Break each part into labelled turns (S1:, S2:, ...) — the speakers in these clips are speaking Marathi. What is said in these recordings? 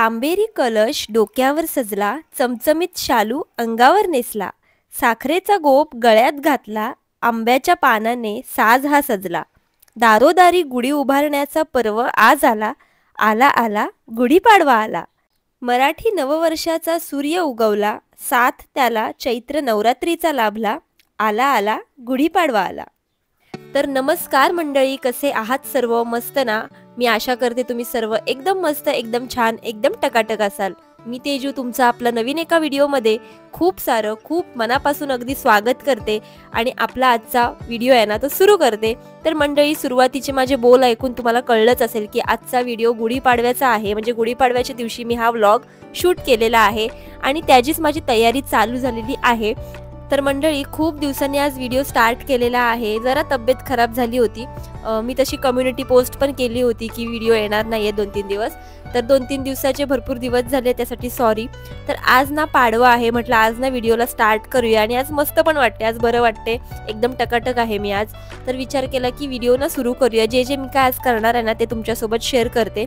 S1: तांबेरी कलश डोक्यावर सजला, चमचमीत शालू अंगावर नेसला, साखरेचा गोप गळ्यात घातला, आंब्याच्या पानाने साज हा सजला. दारोदारी गुढी उभारण्याचा पर्व आज आला, आला आला गुढीपाडवा आला. मराठी नववर्षाचा सूर्य उगवला, साथ त्याला चैत्र नवरात्रीचा लाभला, आला आला गुढीपाडवा आला. तर नमस्कार मंडळी, कसे आहात सर्व? मस्त ना? मी आशा करते तुम्ही सर्व एकदम मस्त, एकदम छान, एकदम टकाटक असाल. मी तेजू तुमचं आपलं नवीन एका व्हिडिओमध्ये खूप मनापासून अगदी स्वागत करते आणि आपला आजचा व्हिडिओ आहे ना तो सुरू करते. तर मंडळी, सुरुवातीचे माझे बोल ऐकून तुम्हाला कळलंच असेल की आजचा व्हिडिओ गुढीपाडव्याचा आहे. म्हणजे गुढीपाडव्याच्या दिवशी मी हा व्लॉग शूट केलेला आहे आणि त्याचीच माझी तयारी चालू झालेली आहे. तर मंडळी, खूप दिवसांनी आज व्हिडिओ स्टार्ट केलेला आहे. जरा तब्येत खराब झाली होती. मी तशी कम्युनिटी पोस्ट पण केली होती की व्हिडिओ येणार नाही आहे 2-3 दिवस. तर 2-3 दिवसाचे भरपूर दिवस झाले, त्यासाठी सॉरी. तर आज ना पाडवा आहे, म्हटलं आज ना व्हिडिओला स्टार्ट करूया आणि आज मस्त पण वाटते, आज बरं वाटते, एकदम टकाटक आहे मी आज. तर विचार केला की व्हिडिओ ना सुरू करूया. जे मी काय आज करणार आहे ना ते तुमच्यासोबत शेअर करते.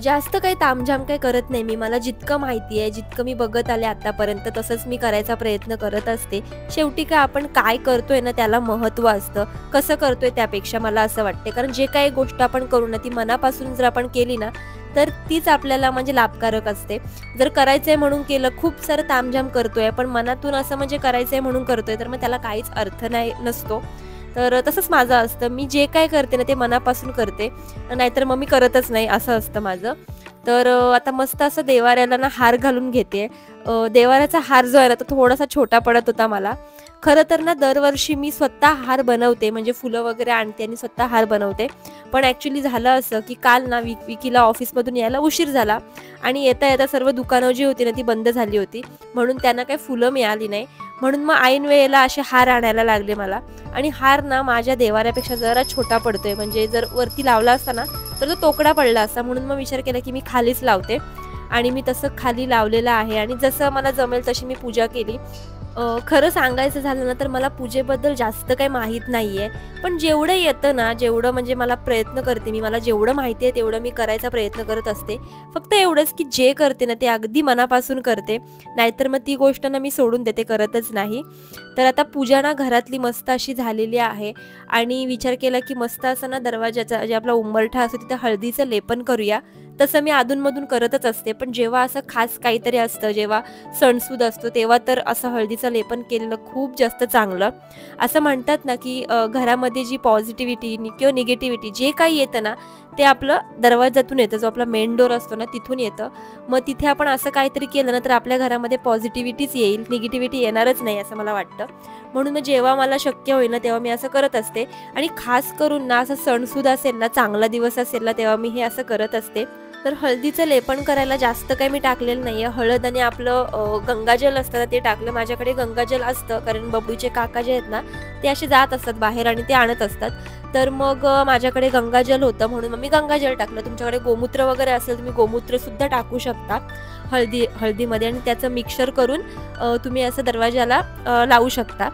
S1: जास्त काही तामझाम काही करत नाही मी. मला जितकं माहिती आहे, जितकं मी बघत आले आतापर्यंत, तसंच मी करायचा प्रयत्न करत असते. शेवटी काय आपण काय करतोय ना त्याला महत्त्व असतं, कसं करतोय त्यापेक्षा, मला असं वाटते. कारण जे काही गोष्ट आपण करू ना ती मनापासून जर आपण केली ना तर तीच आपल्याला म्हणजे लाभकारक असते. जर करायचंय म्हणून केलं, खूप सारं तामझाम करतोय पण मनातून असं म्हणजे करायचंय म्हणून करतोय, तर मग त्याला काहीच अर्थ नसतो. तर तसंच माझं असतं. मी जे काय करते ना ते मनापासून करते, नाहीतर मग मी करतच नाही, असं असतं माझं. तर आता मस्त असं देवाऱ्याला ना हार घालून घेते. देवाऱ्याचा हार जो आहे ना तो थोडासा छोटा पडत होता मला. खरं तर ना दरवर्षी मी स्वतः हार बनवते, म्हणजे फुलं वगैरे आणते आणि स्वतः हार बनवते. पण ॲक्च्युली झालं असं की काल ना विकीला ऑफिसमधून यायला उशीर झाला आणि येता येता सर्व दुकानं जी होती ना ती बंद झाली होती, म्हणून त्यांना काही फुलं मिळाली नाही. म्हणून मग ऐन वेळेला असे हार आणायला लागले मला. आणि हार ना माझ्या देवाऱ्यापेक्षा जरा छोटा पडतोय, म्हणजे जर वरती लावला असता ना तर तो तोकडा पडला असता. म्हणून मग विचार केला की मी खालीच लावते आणि मी तसं खाली लावलेलं आहे. आणि जसं मला जमेल तशी मी पूजा केली. खरं सांगायचं झालं ना तर मला पूजेबद्दल जास्त काही माहीत नाही आहे, पण जेवढं येतं ना, जेवढं म्हणजे मला प्रयत्न करते मी, मला जेवढं माहिती आहे तेवढं मी करायचा प्रयत्न करत असते. फक्त एवढंच की जे करते ना ते अगदी मनापासून करते, नाहीतर मग ती गोष्ट ना मी सोडून देते, करतच नाही. तर आता पूजा ना घरातली मस्त अशी झालेली आहे आणि विचार केला की मस्त असं ना दरवाजाचा जे आपला उंबरठा असतो तिथं हळदीचं लेपन करूया. तसं मी अधूनमधून करतच असते, पण जेव्हा असं खास काहीतरी असतं, जेव्हा सणसूद असतो, तेव्हा तर असं हळदीचं लेपन केलेलं खूप जास्त चांगलं. असं म्हणतात ना की घरामध्ये जी पॉझिटिव्हिटी किंवा निगेटिव्हिटी जे काही येतं ना ते आपलं दरवाजातून येतं, जो आपला मेन डोर असतो ना तिथून येतं. मग तिथे आपण असं काहीतरी केलं ना तर आपल्या घरामध्ये पॉझिटिव्हिटीच येईल, निगेटिव्हिटी येणारच नाही असं मला वाटतं. म्हणून जेव्हा मला शक्य होईल ना तेव्हा मी असं करत असते. आणि खास करून ना असं सणसूद असेल ना, चांगला दिवस असेल ना, तेव्हा मी हे असं करत असते. तर हळदीचं लेपन करायला जास्त काही मी टाकलेलं नाही आहे. हळद आणि आपलं गंगाजल असतं ना ते टाकलं. माझ्याकडे गंगाजल असतं, कारण बबलूचे काका जे आहेत ना ते असे जात असतात बाहेर आणि ते आणत असतात. तर मग माझ्याकडे गंगाजल होतं म्हणून मग मी गंगाजल टाकलं. तुमच्याकडे गोमूत्र वगैरे असेल तुम्ही गोमूत्रसुद्धा टाकू शकता हळदीमध्ये आणि त्याचं मिक्सर करून तुम्ही असं दरवाजाला लावू शकता.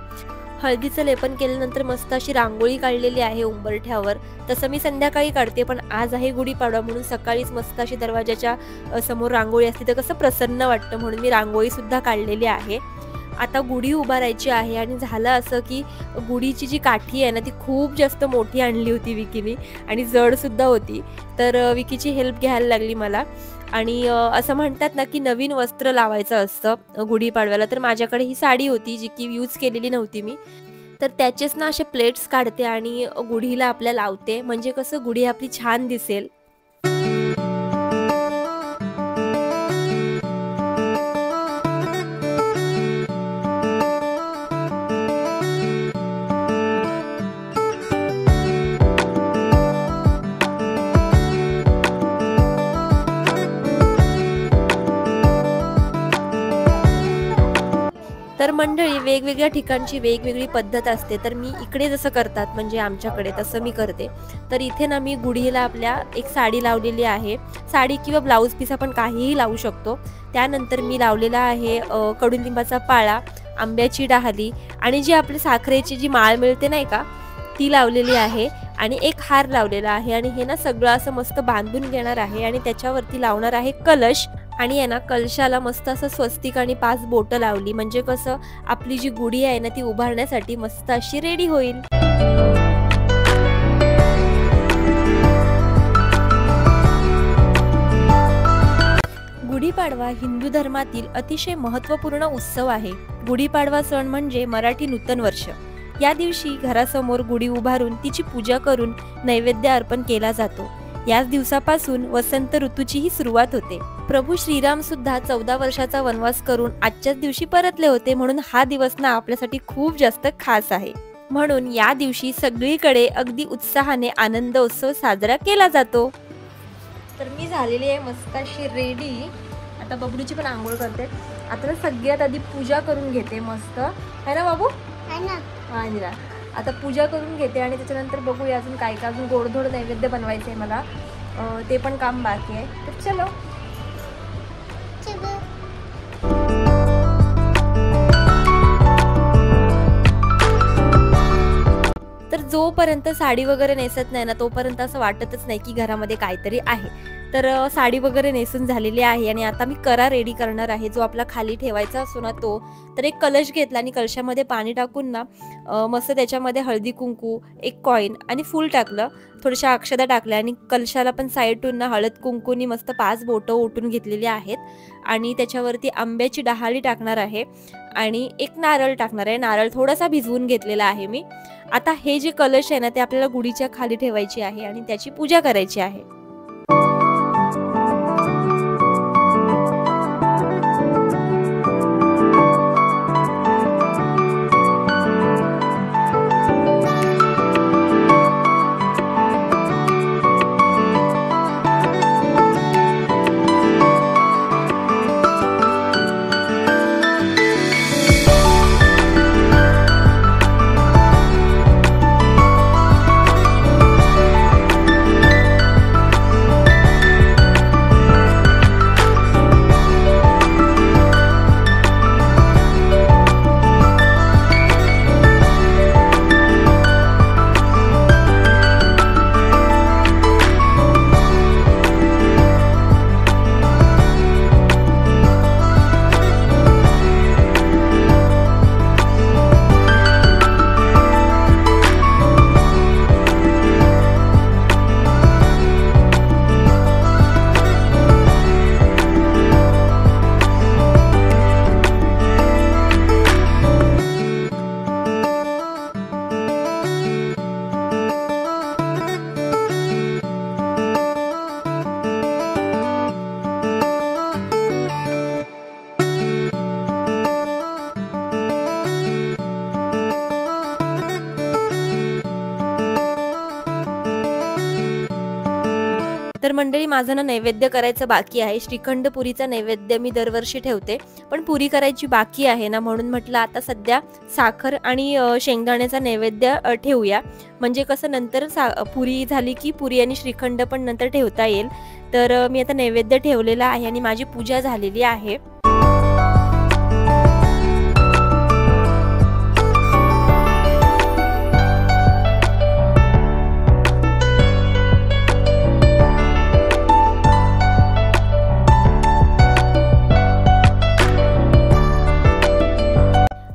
S1: हळदीचं लेपन केल्यानंतर मस्त अशी रांगोळी काढलेली आहे उंबरठ्यावर. तसं मी संध्याकाळी काढते, पण आज आहे गुढीपाडवा म्हणून सकाळीच मस्त अशी दरवाजाच्या समोर रांगोळी असते तर कसं प्रसन्न वाटतं, म्हणून मी रांगोळीसुद्धा काढलेली आहे. आता गुढी उभारायची आहे आणि झालं असं की गुढीची जी काठी आहे ना ती खूप जास्त मोठी आणली होती विकीने आणि जडसुद्धा होती. तर विकीची हेल्प घ्यायला लागली मला. आणि असं म्हणतात ना की नवीन वस्त्र लावायचं असतं गुढीपाडव्याला. तर माझ्याकडे ही साडी होती जी की यूज केलेली नव्हती मी, तर त्याचेच ना असे प्लेट्स काढते आणि गुढीला आपल्या लावते, म्हणजे कसं गुढी आपली छान दिसेल. तर मंडळी, वेगवेगळ्या ठिकाणची वेगवेगळी पद्धत असते. तर मी इकडे जसं करतात म्हणजे आमच्याकडे तसं मी करते. तर इथे ना मी गुढीला आपल्या एक साडी लावलेली आहे. साडी किंवा ब्लाऊज पीस आपण काहीही लावू शकतो. त्यानंतर मी लावलेला आहे कडुलिंबाचा पाळा, आंब्याची डहाली आणि जी आपली साखरेची जी माळ मिळते नाही का ती लावलेली आहे. आणि एक हार लावलेला आहे आणि हे ना सगळं असं मस्त बांधून घेणार आहे आणि त्याच्यावरती लावणार आहे कलश आणि आहे ना कलशाला मस्त असं स्वस्तिक आणि 5 बोटं लावली म्हणजे कसं आपली जी गुढी आहे ना ती उभारण्यासाठी मस्त अशी रेडी होईल। गुढीपाडवा हिंदू धर्मातील अतिशय महत्त्वपूर्ण उत्सव आहे। गुढीपाडवा सण म्हणजे मराठी नूतन वर्ष। या दिवशी घरासमोर गुढी उभारून तिची पूजा करून नैवेद्य अर्पण केला जातो। याच दिवसापासून वसंत ऋतूचीही सुरुवात होते। प्रभू श्रीराम सुद्धा 14 वर्षाचा वनवास करून आजच्याच दिवशी परतले होते, म्हणून हा दिवस ना आपल्यासाठी खूप जास्त खास आहे। म्हणून या दिवशी सगळीकडे अगदी उत्साहाने आनंद उत्सव साजरा केला जातो। तर मी झालेली आहे मस्त अशी रेडी। आता बबलूची पण आंघोळ करते। आता सगळ्यात आधी पूजा करून घेते मस्त, है ना बाबू? है ना। हा निरा, आता पूजा करून घेते आणि त्याच्यानंतर बघूया अजून काय काय, अजून गोडधोड नैवेद्य बनवायचं आहे मला, ते पण काम बाकी आहे। तर चलो तर जोपर्यंत साडी वगैरे नेसत नाही ना तोपर्यंत असं वाटतच नाही की घरामध्ये काहीतरी आहे। तर साडी वगैरे नेसून झालेली आहे आणि आता मी करा रेडी करणार आहे, जो आपला खाली ठेवायचा असतो ना तो। तर एक कलश घेतला आणि कलशामध्ये पाणी टाकून ना मस्त त्याच्यामध्ये हळदी कुंकू, एक कॉईन आणि फूल टाकलं, थोड्याशा अक्षता टाकल्या आणि कलशाला पण साईडून ना हळद कुंकूनी मस्त 5 बोटं ओटून घेतलेली आहेत आणि त्याच्यावरती आंब्याची डहाळी टाकणार आहे आणि एक नारळ टाकणार आहे। नारळ थोडासा भिजवून घेतलेला आहे मी। आता हे जे कलश आहे ना ते आपल्याला गुढीच्या खाली ठेवायची आहे आणि त्याची पूजा करायची आहे। तर मंडळी माझं ना नैवेद्य करायचं बाकी आहे। श्रीखंड पुरीचा नैवेद्य मी दरवर्षी ठेवते, पण पुरी करायची बाकी आहे ना, म्हणून म्हटलं आता सध्या साखर आणि शेंगदाण्याचा नैवेद्य ठेवूया, म्हणजे कसं नंतर पुरी झाली की पुरी आणि श्रीखंड पण नंतर ठेवता येईल। तर मी आता नैवेद्य ठेवलेला आहे आणि माझी पूजा झालेली आहे।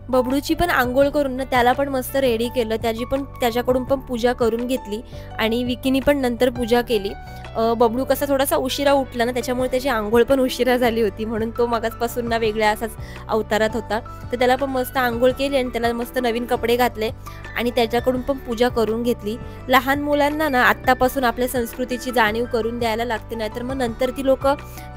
S1: बबडूची पण आंघोळ करून ना त्याला पण मस्त रेडी केलं, त्याच्याकडून पण पूजा करून घेतली आणि विकीनी पण नंतर पूजा केली। बबडू कसा थोडासा उशिरा उठला ना त्याच्यामुळे त्याची आंघोळ पण उशिरा झाली होती, म्हणून तो मगाचपासून ना वेगळ्या असाच अवतारात होता। तर त्याला पण मस्त आंघोळ केली आणि त्याला मस्त नवीन कपडे घातले आणि त्याच्याकडून पण पूजा करून घेतली। लहान मुलांना ना आत्तापासून आपल्या संस्कृतीची जाणीव करून द्यायला लागते, नाहीतर मग नंतर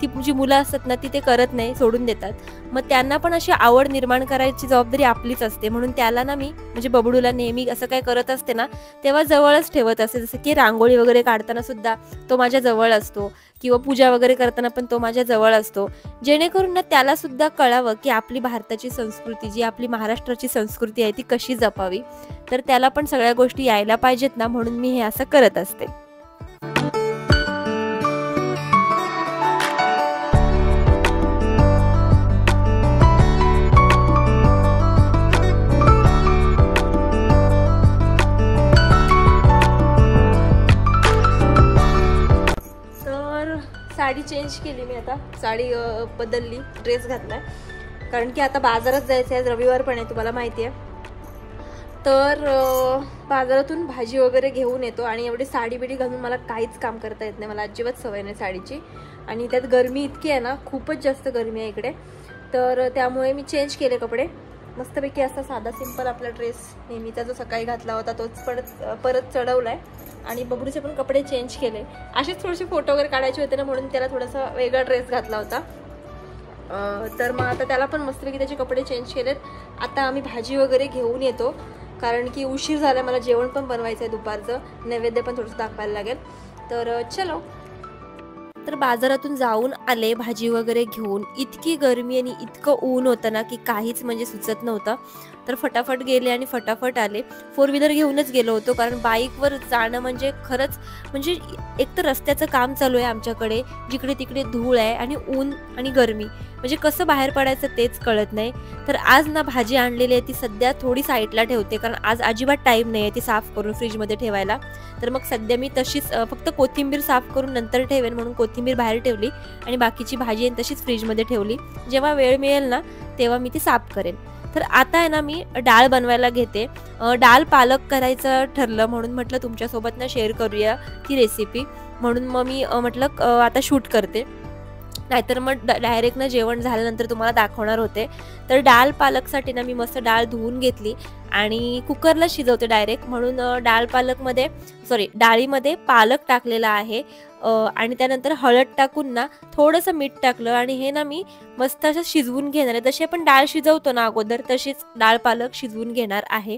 S1: ती जी मुलं असतात ना ती ते करत नाही, सोडून देतात। मग त्यांना पण अशी आवड निर्माण करायची जबाबदारी आपलीच असते, म्हणून त्याला ना मी म्हणजे बबडूला नेहमी असं काय करत असते ना तेव्हा जवळच ठेवत असते। जसं की रांगोळी वगैरे काढताना सुद्धा तो माझ्या जवळ असतो किंवा पूजा वगैरे करताना पण तो माझ्या जवळ असतो, जेणेकरून ना त्याला सुद्धा कळावं की आपली भारताची संस्कृती, जी आपली महाराष्ट्राची संस्कृती आहे ती कशी जपावी। तर त्याला पण सगळ्या गोष्टी यायला पाहिजेत ना, म्हणून मी हे असं करत असते। चेंज केली मी, आता साडी बदलली, ड्रेस घातलाय, कारण की आता बाजारात जायचं आहे, रविवार पण आहे तुम्हाला माहिती आहे. तर बाजारातून भाजी वगैरे घेऊन येतो आणि एवढी साडी बिडी घालून मला काहीच काम करता येत नाही, मला अजिबात सवय नाही साडीची. आणि त्यात गरमी इतकी आहे ना, खूपच जास्त गरमी आहे इकडे. तर त्यामुळे मी चेंज केले कपडे, मस्तपैकी असा साधा सिंपल आपला ड्रेस नेहमीचा जो सकाळी घातला होता तोच परत चढवलाय आणि बबडूचे पण कपडे चेंज केले. असेच थोडेसे फोटो वगैरे काढायचे होते ना, म्हणून त्याला थोडासा वेगळा ड्रेस घातला होता. तर मग आता त्याला पण मस्तपैकी त्याचे कपडे चेंज केलेत. आता आम्ही भाजी वगैरे घेऊन येतो, कारण की उशीर झाला, मला जेवण पण बनवायचं आहे दुपारचं, नैवेद्य पण थोडंसं दाखवायला लागेल. तर चलो. तर बाजारातून जाऊन आले भाजी वगैरे घेऊन. इतकी गरमी आणि इतकं ऊन होतं ना की काहीच म्हणजे सुचत नव्हतं. तर फटाफट गेले आणि फटाफट आले. 4 व्हीलर घेऊनच गेलो होतो, कारण बाईकवर जाणं म्हणजे खरंच म्हणजे एक तर रस्त्याचं काम चालू आहे आमच्याकडे, जिकडे तिकडे धूळ आहे आणि ऊन आणि गरमी, म्हणजे कसं बाहेर पडायचं तेच कळत नाही. तर आज ना भाजी आणलेली आहे ती सध्या थोडी साईडला ठेवते, कारण आज अजिबात टाईम नाही आहे ती साफ करून फ्रीजमध्ये ठेवायला. तर मग सध्या मी तशीच फक्त कोथिंबीर साफ करून नंतर ठेवेन म्हणून कोथिंबीर बाहेर ठेवली आणि बाकीची भाजी तशीच फ्रीजमध्ये ठेवली. जेव्हा वेळ मिळेल ना तेव्हा मी ती साफ करेन. तर आता आहे ना मी डाळ बनवायला घेते. डाळ पालक करायचं ठरलं म्हणून म्हटलं तुमच्यासोबत ना शेअर करूया ती रेसिपी, म्हणून मग मी म्हटलं आता शूट करते, नाहीतर मग डायरेक्ट ना जेवण झाल्यानंतर तुम्हाला दाखवणार होते. तर डाळ पालकसाठी ना मी मस्त डाळ धुवून घेतली आणि कुकरला शिजवते डायरेक्ट, म्हणून डाळीमध्ये पालक टाकलेला आहे आणि त्यानंतर हळद टाकून ना थोडंसं मीठ टाकलं आणि हे ना मी मस्त असं शिजवून घेणार आहे. जशी आपण डाळ शिजवतो ना अगोदर तशीच डाळ पालक शिजवून घेणार आहे.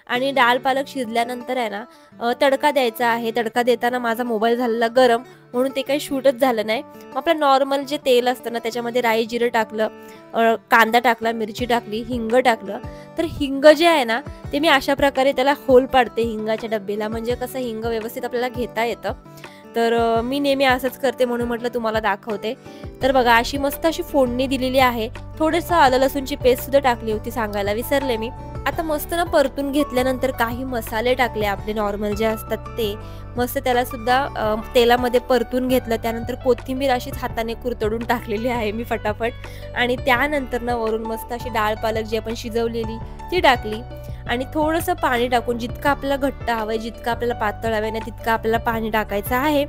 S1: आणि डाळ पालक शिजल्यानंतर आहे ना तडका द्यायचा आहे. तडका देताना माझा मोबाईल झालेला गरम, म्हणून ते काही शूटच झालं नाही. मग आपलं नॉर्मल जे तेल असतं ना त्याच्यामध्ये राई जिरं टाकलं, कांदा टाकला, मिरची टाकली, हिंग टाकलं. तर हिंग जे आहे ना ते मी अशा प्रकारे त्याला होल पाडते हिंगाच्या डब्याला, म्हणजे कसं हिंग व्यवस्थित आपल्याला घेता येतं. तर मी नेहमी असंच करते म्हणून म्हटलं तुम्हाला दाखवते. तर बघा अशी मस्त अशी फोडणी दिलेली आहे. थोडंसं आलं लसूणची पेस्ट सुद्धा टाकली होती, सांगायला विसरले मी. आता मस्त ना परतून घेतल्यानंतर काही मसाले टाकले आपले नॉर्मल जे असतात ते, मस्त त्याला सुद्धा तेलामध्ये परतून घेतलं. त्यानंतर कोथिंबीर अशीच हाताने कुरतडून टाकलेली आहे मी फटाफट, आणि त्यानंतर ना वरून मस्त अशी डाळ पालक जी आपण शिजवलेली ती टाकली आणि थोडंसं पाणी टाकून, जितकं आपल्याला घट्ट हवंय जितकं आपल्याला पातळ हवंय ना तितकं आपल्याला पाणी टाकायचं आहे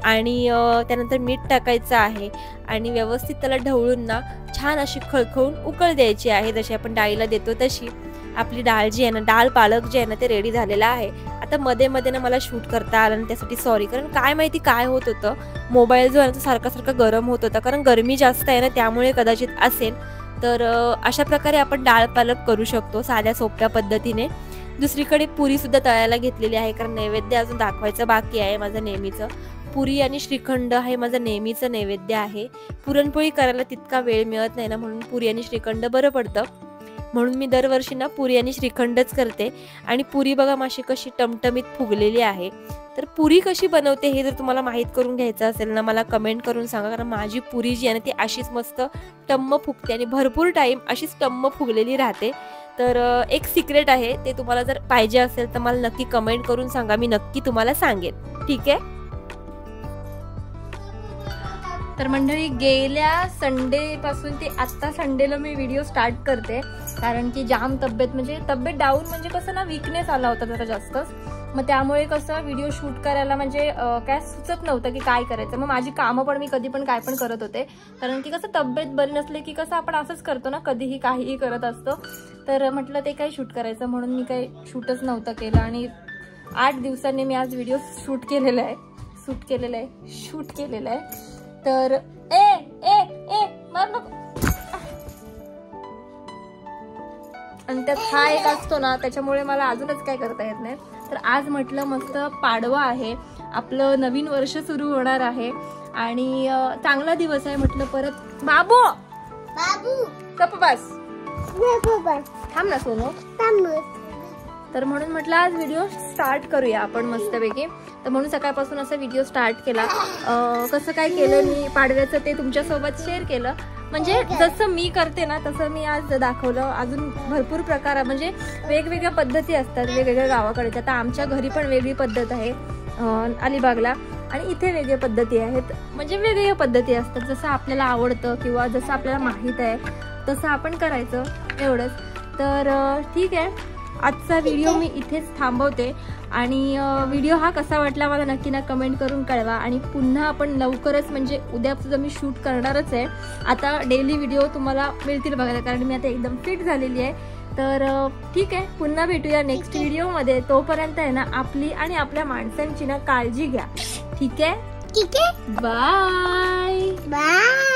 S1: आणि त्यानंतर मीठ टाकायचं आहे आणि व्यवस्थित त्याला ढवळून ना छान अशी खळखळून उकळ द्यायची आहे, जशी आपण डाळीला देतो तशी. आपली डाळ जी आहे ना, डाळ पालक जे आहे ना ते रेडी झालेलं आहे. आता मध्ये मध्ये ना मला शूट करता आलं आणि त्यासाठी सॉरी, कारण काय माहिती काय होत होतं, मोबाईल जो आहे ना सारखा सारखा गरम होत होता, कारण गरमी जास्त आहे ना त्यामुळे कदाचित असेल. तर अशा प्रकारे आपण डाळ पालक करू शकतो साध्या सोप्या पद्धतीने. दुसरीकडे पुरी सुद्धा तळायला घेतलेली आहे, कारण नैवेद्य अजून दाखवायचं बाकी आहे माझं नेहमीचं. पुरी आणि श्रीखंड हे माझं नेहमीचं नैवेद्य आहे. पुरणपोळी करायला तितका वेळ मिळत नाही ना, म्हणून पुरी आणि श्रीखंड बरं पडतं, म्हणून मी दरवर्षी ना पुरी आणि श्रीखंडच करते. आणि पुरी बघा माशी कशी टमटमीत फुगलेली आहे. तर पुरी कशी बनवते हे जर तुम्हाला माहीत करून घ्यायचं असेल ना मला कमेंट करून सांगा, कारण माझी पुरी जी आहे ना ती अशीच मस्त टम्म फुगते आणि भरपूर टाईम अशीच टम्म फुगलेली राहते. तर एक सिक्रेट आहे, ते तुम्हाला जर पाहिजे असेल तर मला नक्की कमेंट करून सांगा, मी नक्की तुम्हाला सांगेन, ठीक आहे. तर मंडळी गेल्या संडे पासून ते आत्ता संडेला मी व्हिडिओ स्टार्ट करते, कारण की जाम तब्येत डाऊन, म्हणजे कसं ना विकनेस आला होता जरा जास्तच. मग त्यामुळे कसं व्हिडिओ शूट करायला म्हणजे काय सुचत नव्हतं की काय करायचं. मग माझी कामं पण मी कधी पण काय पण करत होते, कारण की कसं तब्येत बरी नसले की कसं आपण असंच करतो ना, कधीही काहीही करत असतो. तर म्हटलं ते काही शूट करायचं म्हणून मी काही शूटच नव्हतं केलं आणि 8 दिवसांनी मी आज व्हिडिओ शूट केलेला आहे. तर आणि त्यात हा एक असतो ना त्याच्यामुळे मला अजूनच काय करता येत नाही. तर आज म्हटलं मस्त पाडवा आहे, आपलं नवीन वर्ष सुरू होणार आहे आणि चांगला दिवस आहे म्हटलं. परत बाबू गप्प बस, थांब ना सोनू. तर म्हणून म्हटलं आज व्हिडिओ स्टार्ट करूया आपण मस्तपैकी. तर म्हणून सकाळपासून असा व्हिडिओ स्टार्ट केला. कसं काय केलं मी पाडव्याचं ते तुमच्यासोबत शेअर केलं, म्हणजे जसं मी करते ना तसं मी आज दाखवलं. अजून भरपूर प्रकार म्हणजे वेगवेगळ्या पद्धती असतात वेगवेगळ्या गावाकडच्या. आता आमच्या घरी पण वेगळी पद्धत आहे अलिबागला, आणि इथे वेगळ्या पद्धती आहेत, म्हणजे वेगवेगळ्या पद्धती असतात, जसं आपल्याला आवडतं किंवा जसं आपल्याला माहीत आहे तसं आपण करायचं, एवढंच. तर ठीक आहे, आजचा व्हिडिओ मी इथेच थांबवते आणि व्हिडिओ हा कसा वाटला मला नक्की ना कमेंट करून कळवा. आणि पुन्हा आपण लवकरच, म्हणजे उद्यासुद्धा मी शूट करणारच आहे. आता डेली व्हिडिओ तुम्हाला मिळतील बघायला, कारण मी आता एकदम फिट झालेली आहे. तर ठीक आहे, पुन्हा भेटूया नेक्स्ट व्हिडिओमध्ये. तोपर्यंत आहे ना आपली आणि आपल्या माणसांची ना काळजी घ्या. ठीक आहे,
S2: ठीक आहे.
S1: Bye
S2: bye.